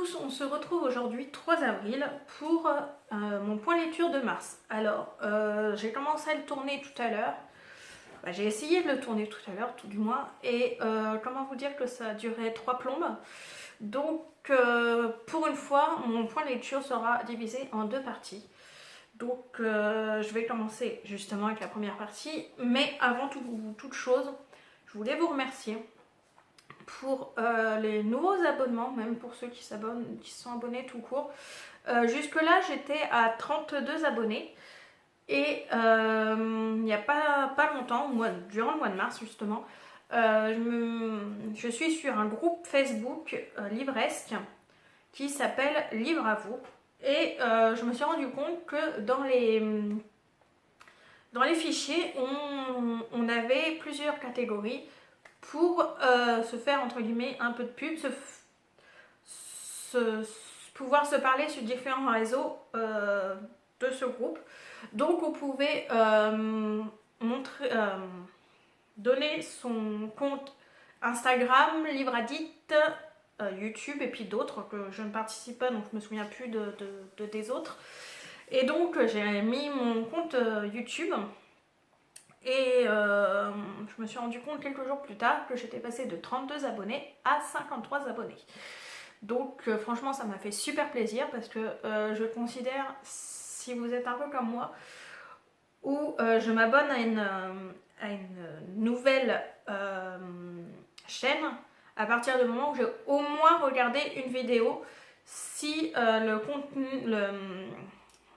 tous, on se retrouve aujourd'hui 3 avril pour mon point lecture de mars. Alors, j'ai commencé à le tourner tout à l'heure. J'ai essayé de le tourner tout à l'heure, tout du moins. Et comment vous dire que ça a duré 3 plombes. Donc, pour une fois, mon point lecture sera divisé en 2 parties. Donc, je vais commencer justement avec la première partie. Mais avant toute chose, je voulais vous remercier pour les nouveaux abonnements, même pour ceux qui sont abonnés tout court. Jusque là j'étais à 32 abonnés et il n'y a pas longtemps, durant le mois de mars justement, je suis sur un groupe Facebook livresque qui s'appelle Livre à vous, et je me suis rendu compte que dans les fichiers on avait plusieurs catégories pour se faire entre guillemets un peu de pub, pouvoir se parler sur différents réseaux de ce groupe. Donc on pouvait donner son compte Instagram, Livre Addict, YouTube et puis d'autres que je ne participe pas, donc je me souviens plus des autres. Et donc j'ai mis mon compte YouTube. Et je me suis rendu compte quelques jours plus tard que j'étais passée de 32 abonnés à 53 abonnés. Donc franchement ça m'a fait super plaisir parce que je considère, si vous êtes un peu comme moi, où je m'abonne à une nouvelle chaîne à partir du moment où j'ai au moins regardé une vidéo, si le contenu,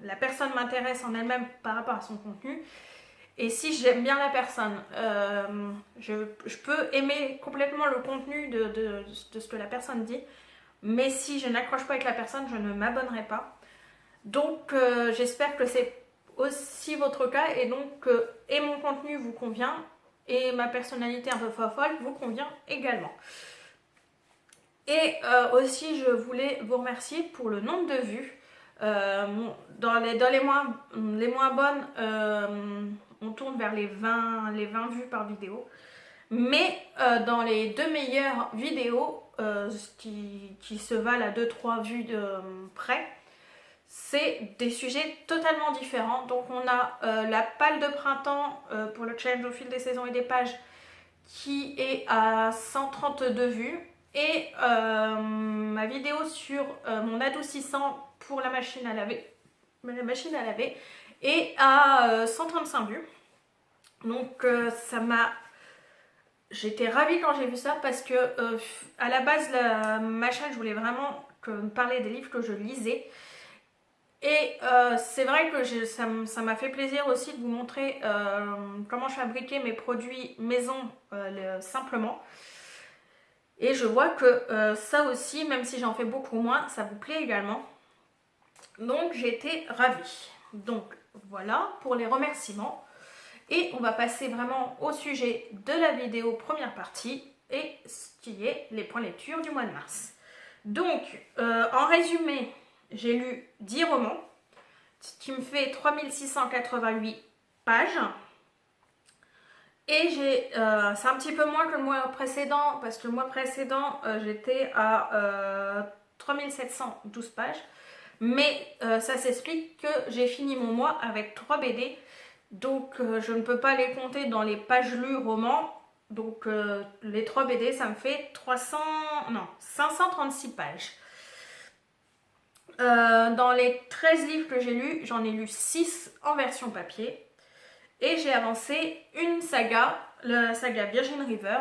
la personne m'intéresse en elle-même par rapport à son contenu. Et si j'aime bien la personne, je peux aimer complètement le contenu de ce que la personne dit, mais si je n'accroche pas avec la personne, je ne m'abonnerai pas. Donc j'espère que c'est aussi votre cas, et donc et mon contenu vous convient, et ma personnalité un peu folle vous convient également. Et aussi je voulais vous remercier pour le nombre de vues. Dans les moins bonnes, on tourne vers les 20 vues par vidéo. Mais dans les 2 meilleures vidéos, qui se valent à 2-3 vues près, c'est des sujets totalement différents. Donc on a la palle de printemps pour le challenge au fil des saisons et des pages qui est à 132 vues. Et ma vidéo sur mon adoucissant pour la machine à laver est à 135 vues. Donc j'étais ravie quand j'ai vu ça, parce que à la base ma chaîne, je voulais vraiment parler des livres que je lisais. Et c'est vrai que ça m'a fait plaisir aussi de vous montrer comment je fabriquais mes produits maison simplement. Et je vois que ça aussi, même si j'en fais beaucoup moins, ça vous plaît également. Donc j'ai été ravie. Donc voilà pour les remerciements. Et on va passer vraiment au sujet de la vidéo première partie, et ce qui est les points lecture du mois de mars. Donc en résumé, j'ai lu 10 romans, ce qui me fait 3688 pages. Et c'est un petit peu moins que le mois précédent, parce que le mois précédent j'étais à 3712 pages. Mais ça s'explique que j'ai fini mon mois avec 3 BD. Donc je ne peux pas les compter dans les pages lues romans. Donc les 3 BD, ça me fait 536 pages. Dans les 13 livres que j'ai lus, j'en ai lu 6 en version papier. Et j'ai avancé une saga, la saga Virgin River,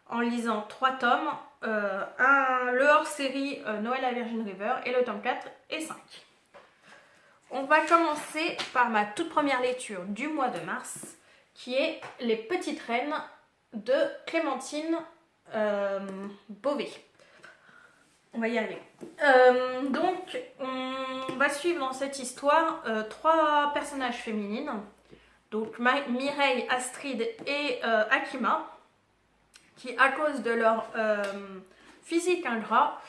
en lisant 3 tomes, le hors-série Noël à Virgin River, et le tome 4 et 5. On va commencer par ma toute première lecture du mois de mars, qui est Les Petites Reines de Clémentine Beauvais. On va y arriver. Donc, on va suivre dans cette histoire 3 personnages féminines. Donc Mireille, Astrid et Akima, qui à cause de leur physique ingrat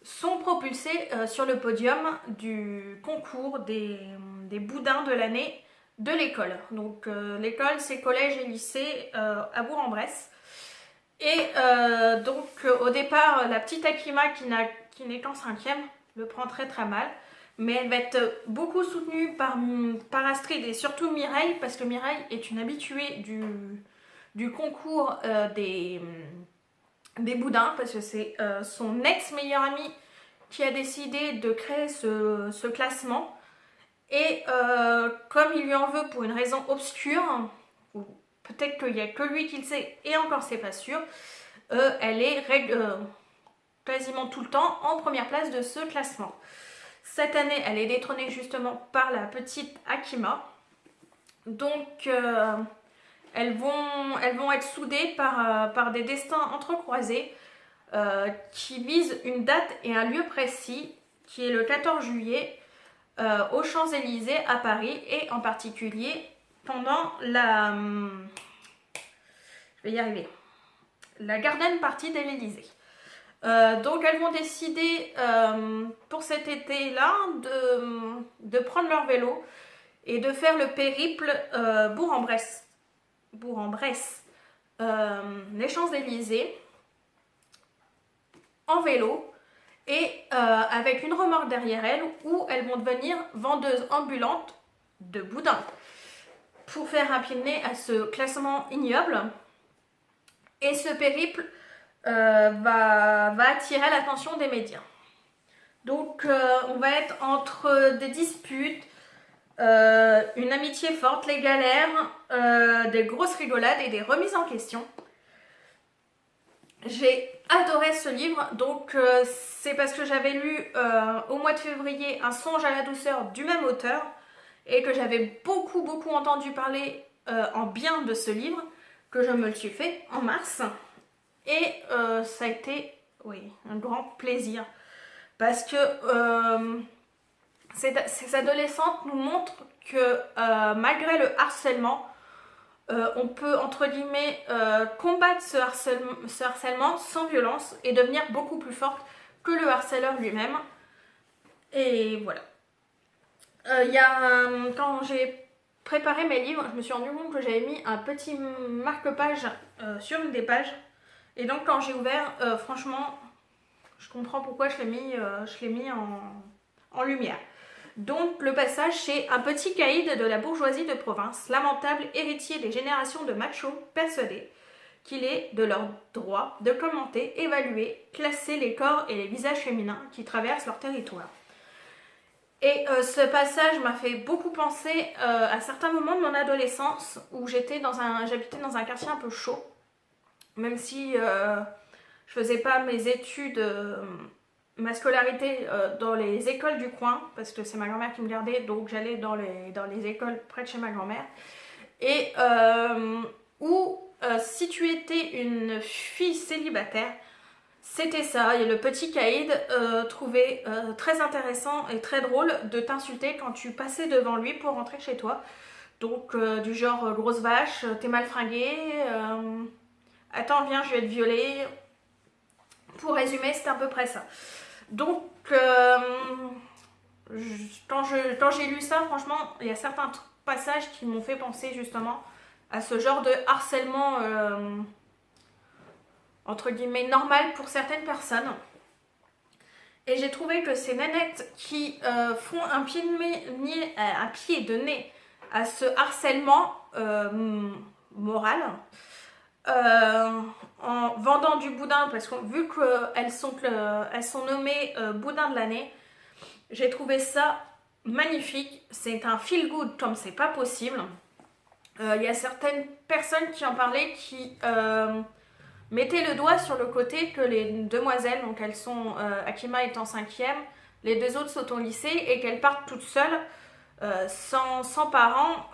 sont propulsés sur le podium du concours des boudins de l'année de l'école. Donc l'école, c'est collège et lycée à Bourg-en-Bresse. Et donc au départ, la petite Akima, qui n'est qu'en 5e, le prend très très mal. Mais elle va être beaucoup soutenue par Astrid et surtout Mireille, parce que Mireille est une habituée du concours des boudins, parce que c'est son ex-meilleure amie qui a décidé de créer ce classement. Et comme il lui en veut pour une raison obscure, ou peut-être qu'il n'y a que lui qui le sait, et encore c'est pas sûr, elle est quasiment tout le temps en première place de ce classement. Cette année, elle est détrônée justement par la petite Akima. Donc, elles vont être soudées par des destins entrecroisés qui visent une date et un lieu précis, qui est le 14 juillet, aux Champs-Élysées à Paris, et en particulier pendant je vais y arriver, la Garden Party de l'Élysée. Donc elles vont décider pour cet été-là de prendre leur vélo et de faire le périple Bourg-en-Bresse, les Champs-Élysées en vélo et avec une remorque derrière elles où elles vont devenir vendeuses ambulantes de boudins pour faire un pied de nez à ce classement ignoble. Et ce périple va attirer l'attention des médias. Donc on va être entre des disputes, une amitié forte, les galères, des grosses rigolades et des remises en question. J'ai adoré ce livre, donc c'est parce que j'avais lu au mois de février Un songe à la douceur du même auteur et que j'avais beaucoup entendu parler en bien de ce livre que je me le suis fait en mars. Et ça a été, oui, un grand plaisir parce que ces adolescentes nous montrent que malgré le harcèlement, on peut entre guillemets combattre ce harcèlement sans violence et devenir beaucoup plus forte que le harceleur lui-même. Et voilà. Quand j'ai préparé mes livres, je me suis rendu compte que j'avais mis un petit marque-page sur une des pages. Et donc quand j'ai ouvert, franchement, je comprends pourquoi je l'ai mis en lumière. Donc le passage, c'est un petit caïd de la bourgeoisie de province, lamentable héritier des générations de machos persuadés qu'il est de leur droit de commenter, évaluer, classer les corps et les visages féminins qui traversent leur territoire. Et ce passage m'a fait beaucoup penser à certains moments de mon adolescence où j'habitais dans un quartier un peu chaud, même si je faisais pas mes études, ma scolarité dans les écoles du coin, parce que c'est ma grand-mère qui me gardait, donc j'allais dans les écoles près de chez ma grand-mère. Et si tu étais une fille célibataire, c'était ça. Et le petit caïd trouvait très intéressant et très drôle de t'insulter quand tu passais devant lui pour rentrer chez toi. Donc du genre grosse vache, t'es mal fringuée, attends viens je vais te violer. Pour résumer, c'était à peu près ça. Donc quand j'ai lu ça, franchement, il y a certains passages qui m'ont fait penser justement à ce genre de harcèlement entre guillemets normal pour certaines personnes. Et j'ai trouvé que ces nanettes qui font un pied de nez à ce harcèlement moral, en vendant du boudin, parce que vu qu'elles sont nommées boudin de l'année, j'ai trouvé ça magnifique. C'est un feel good comme c'est pas possible. Il y a certaines personnes qui en parlaient qui mettaient le doigt sur le côté que les demoiselles, donc elles sont, Akima est en 5e, les deux autres sont au lycée et qu'elles partent toutes seules sans parents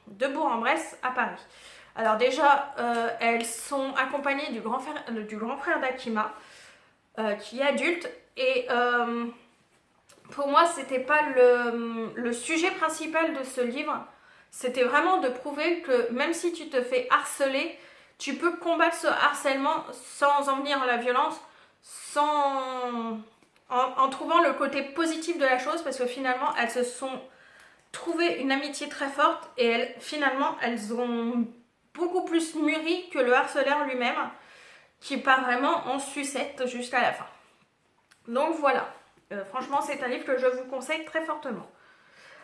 de Bourg-en-Bresse à Paris. Alors déjà, elles sont accompagnées du grand frère d'Akima, qui est adulte. Et pour moi, c'était pas le sujet principal de ce livre. C'était vraiment de prouver que même si tu te fais harceler, tu peux combattre ce harcèlement sans en venir à la violence, en trouvant le côté positif de la chose, parce que finalement, elles se sont trouvées une amitié très forte et elles ont beaucoup plus mûri que le harceleur lui-même, qui part vraiment en sucette jusqu'à la fin. Donc voilà, franchement c'est un livre que je vous conseille très fortement.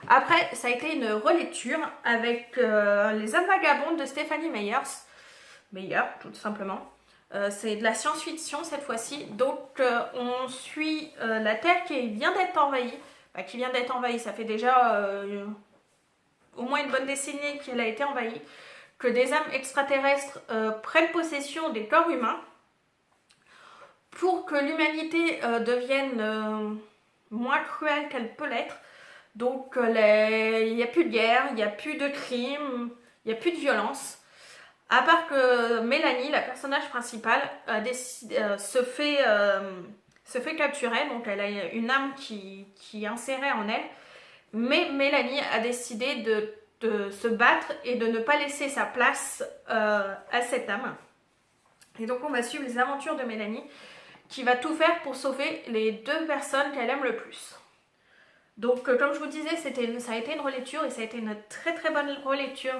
Après, ça a été une relecture avec Les âmes vagabondes de Stephanie Meyer, tout simplement. C'est de la science-fiction cette fois-ci. Donc on suit la Terre qui vient d'être envahie. Bah, qui vient d'être envahie, ça fait déjà au moins une bonne décennie qu'elle a été envahie. Que des âmes extraterrestres prennent possession des corps humains pour que l'humanité devienne moins cruelle qu'elle peut l'être. Donc il n'y a plus de guerre, il n'y a plus de crimes, il n'y a plus de violence. À part que Mélanie, la personnage principale, se fait capturer, donc elle a une âme qui est insérée en elle. Mais Mélanie a décidé de se battre et de ne pas laisser sa place à cette âme. Et donc on va suivre les aventures de Mélanie, qui va tout faire pour sauver les deux personnes qu'elle aime le plus. Donc comme je vous disais, ça a été une relecture et ça a été une très très bonne relecture.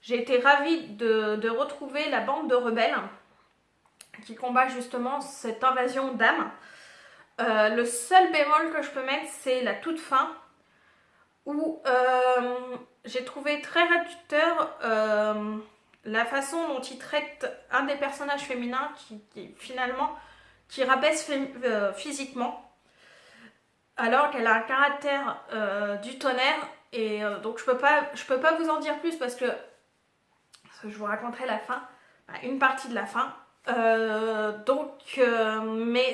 J'ai été ravie de retrouver la bande de rebelles qui combat justement cette invasion d'âmes. Le seul bémol que je peux mettre, c'est la toute fin, où j'ai trouvé très réducteur la façon dont il traite un des personnages féminins qui rabaisse physiquement, alors qu'elle a un caractère du tonnerre. Et donc je peux pas vous en dire plus parce que je vous raconterai la fin, une partie de la fin. Mais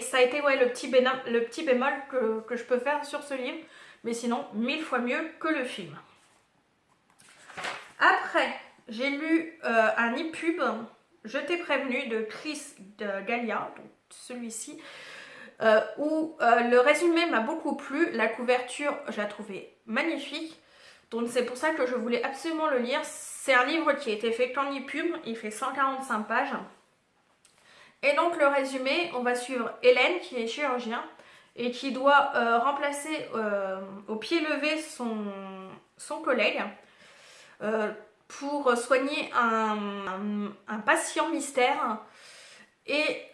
ça a été le petit bémol que je peux faire sur ce livre, mais sinon 1000 fois mieux que le film. Après, j'ai lu un e-pub, Je t'ai prévenu, de Chris Gallia, donc celui-ci, où le résumé m'a beaucoup plu, la couverture je la trouvais magnifique, donc c'est pour ça que je voulais absolument le lire. C'est un livre qui a été fait qu'en e-pub, il fait 145 pages. Et donc le résumé, on va suivre Hélène qui est chirurgien et qui doit remplacer au pied levé son collègue pour soigner un patient mystère, et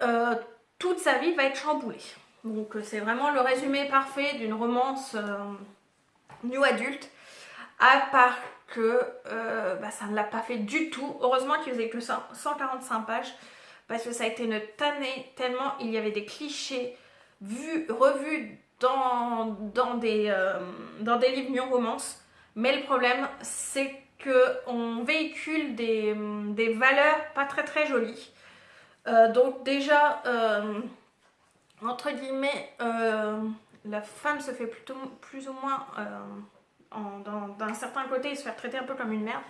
toute sa vie va être chamboulée. Donc c'est vraiment le résumé parfait d'une romance new adulte, à part que ça ne l'a pas fait du tout. Heureusement qu'il faisait que 145 pages, parce que ça a été une tannée, tellement il y avait des clichés revus dans des livres new romance. Mais le problème, c'est qu'on véhicule des valeurs pas très très jolies. Donc déjà, entre guillemets, la femme se fait plus ou moins, d'un certain côté, se faire traiter un peu comme une merde.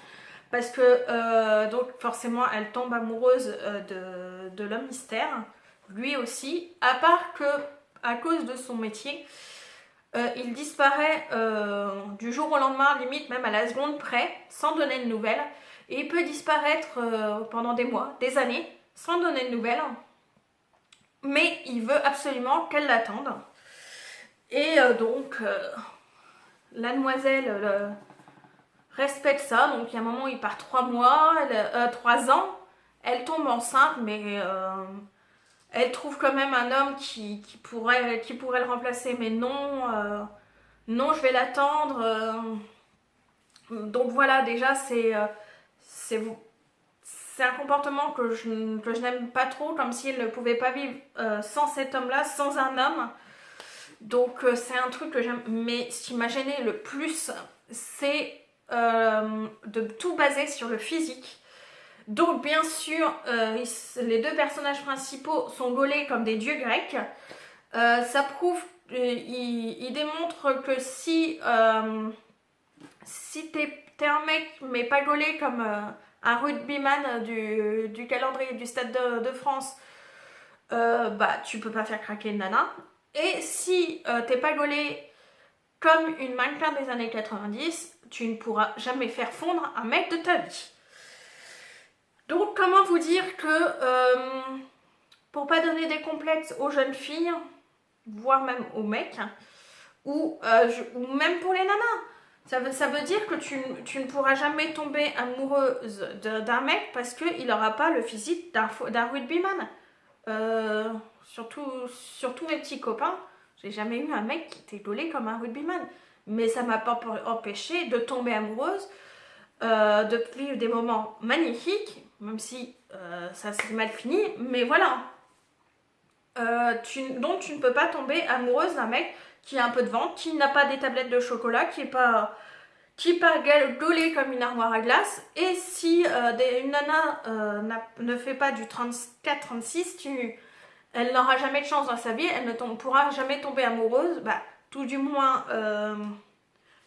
Parce que donc forcément elle tombe amoureuse de l'homme mystère, lui aussi, à part que à cause de son métier, il disparaît du jour au lendemain, limite même à la seconde près, sans donner de nouvelles, et il peut disparaître pendant des mois, des années, sans donner de nouvelles, mais il veut absolument qu'elle l'attende. Et donc la demoiselle respecte ça, donc il y a un moment où il part 3 mois, 3 ans, elle tombe enceinte, mais elle trouve quand même un homme qui pourrait le remplacer, mais non, non, je vais l'attendre. Donc voilà, déjà c'est un comportement que je n'aime pas trop, comme si elle ne pouvait pas vivre sans cet homme-là, sans un homme. Donc c'est un truc que j'aime, mais ce qui m'a gêné le plus, c'est de tout baser sur le physique. Donc bien sûr, les deux personnages principaux sont gaulés comme des dieux grecs. Ça prouve, il démontre que si t'es un mec mais pas gaulé comme un rugbyman du calendrier du Stade de France, tu peux pas faire craquer une nana. Et si t'es pas gaulé comme une mannequin des années 90, tu ne pourras jamais faire fondre un mec de ta vie. Donc comment vous dire que pour pas donner des complexes aux jeunes filles, voire même aux mecs, ou même pour les nanas, ça veut dire que tu ne pourras jamais tomber amoureuse d'un mec parce qu'il n'aura pas le physique d'un rugbyman. Surtout mes petits copains, J'ai jamais eu un mec qui était gaulé comme un rugbyman. Mais ça m'a pas empêché de tomber amoureuse, de vivre des moments magnifiques, même si ça s'est mal fini, mais voilà. Donc tu ne peux pas tomber amoureuse d'un mec qui a un peu de ventre, qui n'a pas des tablettes de chocolat, qui est pas gaulé comme une armoire à glace. Et si une nana ne fait pas du 34-36, elle n'aura jamais de chance dans sa vie, elle ne pourra jamais tomber amoureuse, tout du moins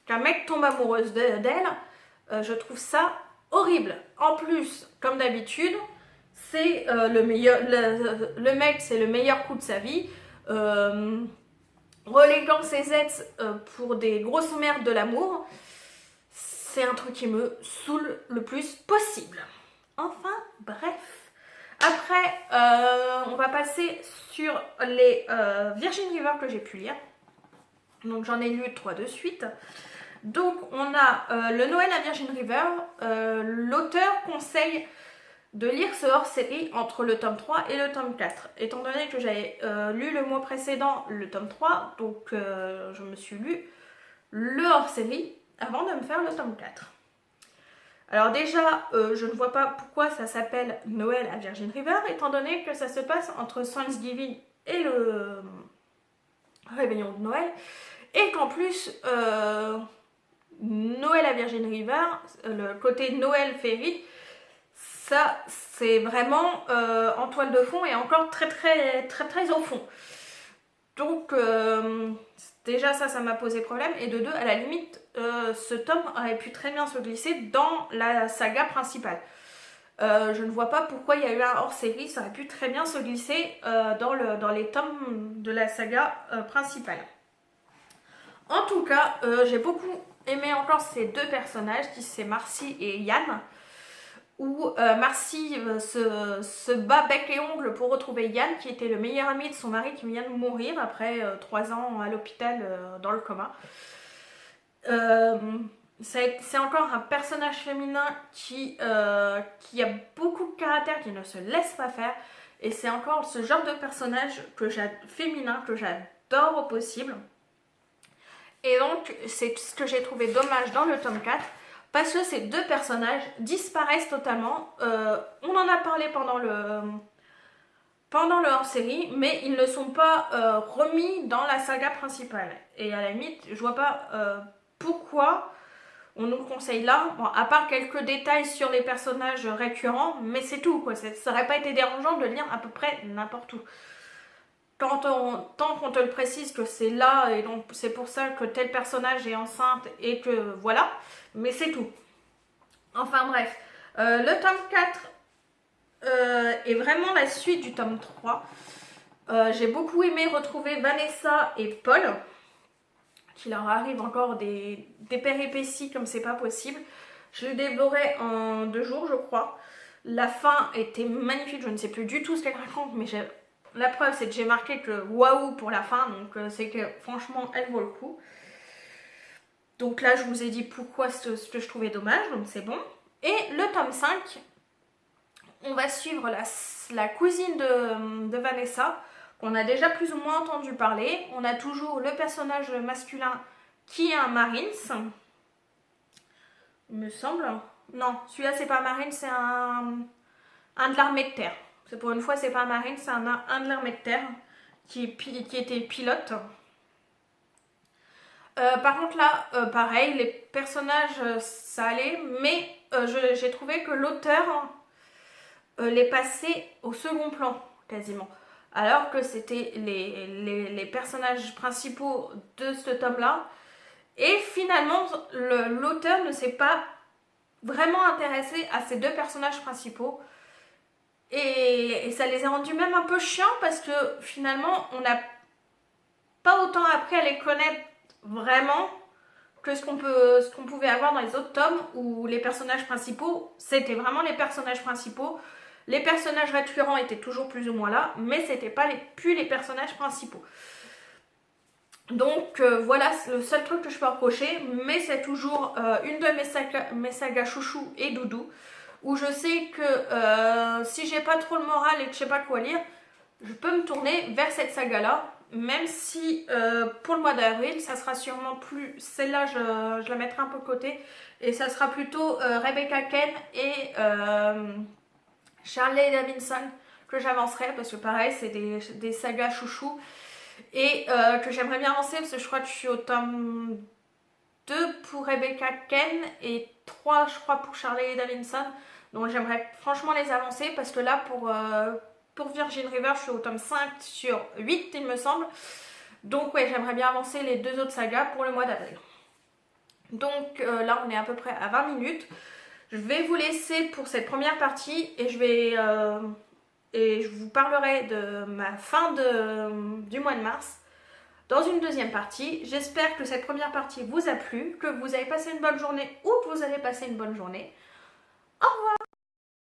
qu'un mec tombe amoureuse d'elle. Je trouve ça horrible. En plus, comme d'habitude, c'est le mec, c'est le meilleur coup de sa vie. Reléguant ses ex pour des grosses merdes de l'amour, c'est un truc qui me saoule le plus possible. Enfin, bref. Après, on va passer sur les Virgin River que j'ai pu lire. Donc j'en ai lu 3 de suite. Donc on a le Noël à Virgin River. L'auteur conseille de lire ce hors-série entre le tome 3 et le tome 4. Étant donné que j'avais lu le mois précédent le tome 3, donc je me suis lu le hors-série avant de me faire le tome 4. Alors déjà, je ne vois pas pourquoi ça s'appelle Noël à Virgin River, étant donné que ça se passe entre Thanksgiving et le réveillon de Noël, et qu'en plus, Noël à Virgin River, le côté Noël féerique, ça c'est vraiment en toile de fond et encore très au fond. Donc déjà ça m'a posé problème, et de deux, à la limite, ce tome aurait pu très bien se glisser dans la saga principale. Je ne vois pas pourquoi il y a eu un hors-série, ça aurait pu très bien se glisser dans les tomes de la saga principale. En tout cas, j'ai beaucoup aimé encore ces deux personnages, qui c'est Marcy et Yann, où Marcy se bat bec et ongle pour retrouver Yann, qui était le meilleur ami de son mari qui vient de mourir après 3 ans à l'hôpital dans le coma. C'est encore un personnage féminin qui a beaucoup de caractère, qui ne se laisse pas faire, et c'est encore ce genre de personnage féminin que j'adore au possible. Et donc c'est ce que j'ai trouvé dommage dans le tome 4, parce que ces deux personnages disparaissent totalement. On en a parlé pendant le hors-série, mais ils ne sont pas remis dans la saga principale. Et à la limite, je vois pas pourquoi on nous le conseille là. Bon, à part quelques détails sur les personnages récurrents, mais c'est tout, quoi. Ça aurait pas été dérangeant de lire à peu près n'importe où. Tant qu'on te le précise que c'est là, et donc c'est pour ça que tel personnage est enceinte, et que voilà, mais c'est tout. Enfin bref, le tome 4 est vraiment la suite du tome 3. J'ai beaucoup aimé retrouver Vanessa et Paul, qu'il leur arrive encore des péripéties comme c'est pas possible. Je l'ai dévoré en 2 jours, je crois. La fin était magnifique, je ne sais plus du tout ce qu'elle raconte, mais la preuve c'est que j'ai marqué que waouh pour la fin, donc c'est que franchement elle vaut le coup. Donc là je vous ai dit pourquoi ce que je trouvais dommage, donc c'est bon. Et le tome 5, on va suivre la cousine de Vanessa, qu'on a déjà plus ou moins entendu parler. On a toujours le personnage masculin qui est un Marines, il me semble. Non, celui-là c'est pas un Marines, c'est un de l'armée de terre. C'est pour une fois, c'est pas un Marine, c'est un de l'armée de terre qui était pilote. Par contre là, pareil, les personnages, ça allait, mais j'ai trouvé que l'auteur les passait au second plan, quasiment. Alors que c'était les personnages principaux de ce tome-là. Et finalement, l'auteur ne s'est pas vraiment intéressé à ces deux personnages principaux. Et ça les a rendus même un peu chiants, parce que finalement on n'a pas autant appris à les connaître vraiment que ce qu'on pouvait avoir dans les autres tomes, où les personnages principaux c'était vraiment les personnages principaux. Les personnages récurrents étaient toujours plus ou moins là, mais c'était pas plus les personnages principaux. Donc voilà le seul truc que je peux reprocher, mais c'est toujours une de mes sagas chouchou et doudou, où je sais que si j'ai pas trop le moral et que je sais pas quoi lire, je peux me tourner vers cette saga là, même si pour le mois d'avril, ça sera sûrement plus... Celle-là, je la mettrai un peu de côté. Et ça sera plutôt Rebecca Ken et Charlie Davidson que j'avancerai. Parce que pareil, c'est des sagas chouchous. Et que j'aimerais bien avancer parce que je crois que je suis au tome 2 pour Rebecca Ken et 3 je crois pour Charlie Davidson. Donc j'aimerais franchement les avancer parce que là pour Virgin River je suis au tome 5 sur 8 il me semble. Donc ouais, j'aimerais bien avancer les 2 autres sagas pour le mois d'avril. Donc là on est à peu près à 20 minutes. Je vais vous laisser pour cette première partie et je vous parlerai de ma fin du mois de mars dans une deuxième partie. J'espère que cette première partie vous a plu, que vous avez passé une bonne journée ou que vous allez passer une bonne journée. Au revoir!